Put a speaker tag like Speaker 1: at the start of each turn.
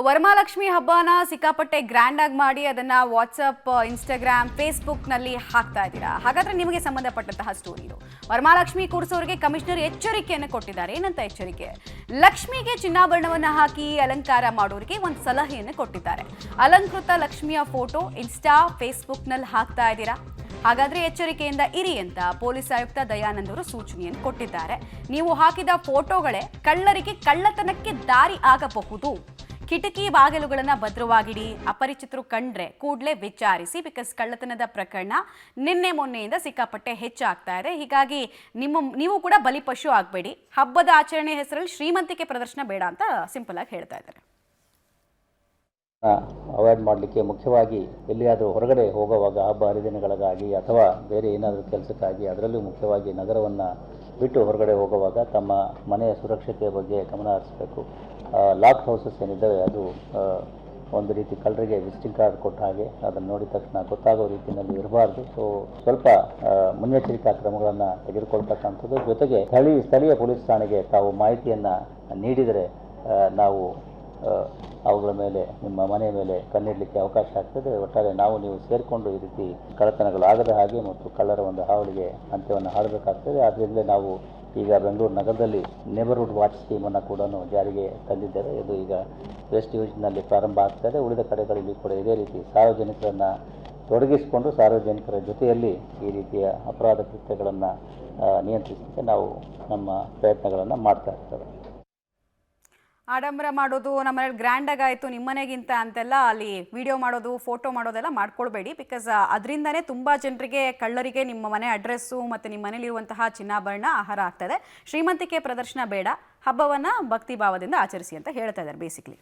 Speaker 1: ವರಮಹಾಲಕ್ಷ್ಮಿ ಹಬ್ಬನ ಸಿಕ್ಕಾಪಟ್ಟೆ ಗ್ರ್ಯಾಂಡ್ ಆಗಿ ಮಾಡಿ ಅದನ್ನ ವಾಟ್ಸ್ಆಪ್, ಇನ್ಸ್ಟಾಗ್ರಾಮ್, ಫೇಸ್ಬುಕ್ ನಲ್ಲಿ ಹಾಕ್ತಾ ಇದ್ದೀರಾ. ಹಾಗಾದ್ರೆ ನಿಮಗೆ ಸಂಬಂಧಪಟ್ಟಂತಹ ಸ್ಟೋರಿ ಇದು. ವರಮಹಾಲಕ್ಷ್ಮಿ ಕೂರಿಸೋರಿಗೆ ಕಮಿಷನರ್ ಎಚ್ಚರಿಕೆಯನ್ನು ಕೊಟ್ಟಿದ್ದಾರೆ. ಏನಂತ ಎಚ್ಚರಿಕೆ? ಲಕ್ಷ್ಮಿಗೆ ಚಿನ್ನಾಭರಣವನ್ನ ಹಾಕಿ ಅಲಂಕಾರ ಮಾಡೋರಿಗೆ ಒಂದು ಸಲಹೆಯನ್ನು ಕೊಟ್ಟಿದ್ದಾರೆ. ಅಲಂಕೃತ ಲಕ್ಷ್ಮಿಯ ಫೋಟೋ ಇನ್ಸ್ಟಾ, ಫೇಸ್ಬುಕ್ ನಲ್ಲಿ ಹಾಕ್ತಾ ಇದ್ದೀರಾ, ಹಾಗಾದ್ರೆ ಎಚ್ಚರಿಕೆಯಿಂದ ಇರಿ ಅಂತ ಪೊಲೀಸ್ ಆಯುಕ್ತ ದಯಾನಂದ್ ಅವರು ಸೂಚನೆಯನ್ನು ಕೊಟ್ಟಿದ್ದಾರೆ. ನೀವು ಹಾಕಿದ ಫೋಟೋಗಳೇ ಕಳ್ಳರಿಗೆ ಕಳ್ಳತನಕ್ಕೆ ದಾರಿ ಆಗಬಹುದು. ಕಿಟಕಿ ಬಾಗಿಲುಗಳನ್ನು ಭದ್ರವಾಗಿಡಿ. ಅಪರಿಚಿತರು ಕಂಡ್ರೆ ಕೂಡಲೇ ವಿಚಾರಿಸಿ. ಬಿಕಾಸ್ ಕಳ್ಳತನದ ಪ್ರಕರಣ ನಿನ್ನೆ ಮೊನ್ನೆಯಿಂದ ಸಿಕ್ಕಾಪಟ್ಟೆ ಹೆಚ್ಚಾಗ್ತಾ ಇದೆ. ಹೀಗಾಗಿ ನೀವು ಕೂಡ ಬಲಿಪಶು ಆಗಬೇಡಿ. ಹಬ್ಬದ ಆಚರಣೆ ಹೆಸರಲ್ಲಿ ಶ್ರೀಮಂತಿಕೆ ಪ್ರದರ್ಶನ ಬೇಡ ಅಂತ ಸಿಂಪಲ್ ಆಗಿ ಹೇಳ್ತಾ ಇದ್ದಾರೆ.
Speaker 2: ಅವಾಯ್ಡ್ ಮಾಡಲಿಕ್ಕೆ ಮುಖ್ಯವಾಗಿ ಎಲ್ಲಿಯಾದರೂ ಹೊರಗಡೆ ಹೋಗುವಾಗ ಹಬ್ಬ ಹರಿದಿನಗಳಿಗಾಗಿ ಅಥವಾ ಬೇರೆ ಏನಾದರೂ ಕೆಲಸಕ್ಕಾಗಿ, ಅದರಲ್ಲೂ ಮುಖ್ಯವಾಗಿ ನಗರವನ್ನು ಬಿಟ್ಟು ಹೊರಗಡೆ ಹೋಗುವಾಗ ತಮ್ಮ ಮನೆಯ ಸುರಕ್ಷತೆಯ ಬಗ್ಗೆ ಗಮನ ಹರಿಸಬೇಕು. ಲಾಕ್ ಹೌಸಸ್ ಏನಿದ್ದಾವೆ ಅದು ಒಂದು ರೀತಿ ಕಳ್ಳರಿಗೆ ವಿಸಿಟಿಂಗ್ ಕಾರ್ಡ್ ಕೊಟ್ಟ ಹಾಗೆ, ಅದನ್ನು ನೋಡಿದ ತಕ್ಷಣ ಗೊತ್ತಾಗೋ ರೀತಿಯಲ್ಲಿ ಇರಬಾರ್ದು. ಸೊ ಸ್ವಲ್ಪ ಮುನ್ನೆಚ್ಚರಿಕಾ ಕ್ರಮಗಳನ್ನು ತೆಗೆದುಕೊಳ್ತಕ್ಕಂಥದ್ದು. ಜೊತೆಗೆ ಸ್ಥಳೀಯ ಪೊಲೀಸ್ ಠಾಣೆಗೆ ತಾವು ಮಾಹಿತಿಯನ್ನು ನೀಡಿದರೆ ನಾವು ಅವುಗಳ ಮೇಲೆ, ನಿಮ್ಮ ಮನೆಯ ಮೇಲೆ ಕಣ್ಣಿಡಲಿಕ್ಕೆ ಅವಕಾಶ ಆಗ್ತದೆ. ಒಟ್ಟಾರೆ ನೀವು ಸೇರಿಕೊಂಡು ಈ ರೀತಿ ಕಳ್ಳತನಗಳು ಆಗದ ಹಾಗೆ ಮತ್ತು ಕಳ್ಳರ ಒಂದು ಹಾವಳಿಗೆ ಅಂತ್ಯವನ್ನು ಹಾಡಬೇಕಾಗ್ತದೆ. ಆದ್ದರಿಂದ ನಾವು ಈಗ ಬೆಂಗಳೂರು ನಗರದಲ್ಲಿ ನೇಬರ್ಹುಡ್ ವಾಚ್ ಸ್ಕೀಮನ್ನು ಕೂಡ ಜಾರಿಗೆ ತಂದಿದ್ದೇವೆ. ಇದು ಈಗ ವೆಸ್ಟ್ ಡಿವಿಷನ್ನಲ್ಲಿ ಪ್ರಾರಂಭ ಆಗ್ತದೆ. ಉಳಿದ ಕಡೆಗಳಲ್ಲಿ ಕೂಡ ಇದೇ ರೀತಿ ಸಾರ್ವಜನಿಕರನ್ನು ತೊಡಗಿಸಿಕೊಂಡು ಸಾರ್ವಜನಿಕರ ಜೊತೆಯಲ್ಲಿ ಈ ರೀತಿಯ ಅಪರಾಧ ಕೃತ್ಯಗಳನ್ನು ನಿಯಂತ್ರಿಸಲಿಕ್ಕೆ ನಾವು ನಮ್ಮ ಪ್ರಯತ್ನಗಳನ್ನು ಮಾಡ್ತಾ ಇರ್ತೇವೆ.
Speaker 1: ಆಡಂಬರ ಮಾಡೋದು ನಮ್ಮನೇಲಿ ಗ್ರ್ಯಾಂಡಾಗಿ ಆಯಿತು ನಿಮ್ಮನೆಗಿಂತ ಅಂತೆಲ್ಲ ಅಲ್ಲಿ ವಿಡಿಯೋ ಮಾಡೋದು, ಫೋಟೋ ಮಾಡೋದೆಲ್ಲ ಮಾಡ್ಕೊಳ್ಬೇಡಿ. ಬಿಕಾಸ್ ಅದರಿಂದನೇ ತುಂಬ ಜನರಿಗೆ, ಕಳ್ಳರಿಗೆ ನಿಮ್ಮ ಮನೆ ಅಡ್ರೆಸ್ಸು ಮತ್ತು ನಿಮ್ಮ ಮನೇಲಿರುವಂತಹ ಚಿನ್ನಾಭರಣ ಆಹಾರ ಆಗ್ತದೆ. ಶ್ರೀಮಂತಿಕೆ ಪ್ರದರ್ಶನ ಬೇಡ, ಹಬ್ಬವನ್ನು ಭಕ್ತಿ ಭಾವದಿಂದ ಆಚರಿಸಿ ಅಂತ ಹೇಳ್ತಾ ಇದ್ದಾರೆ ಬೇಸಿಕ್ಲಿ.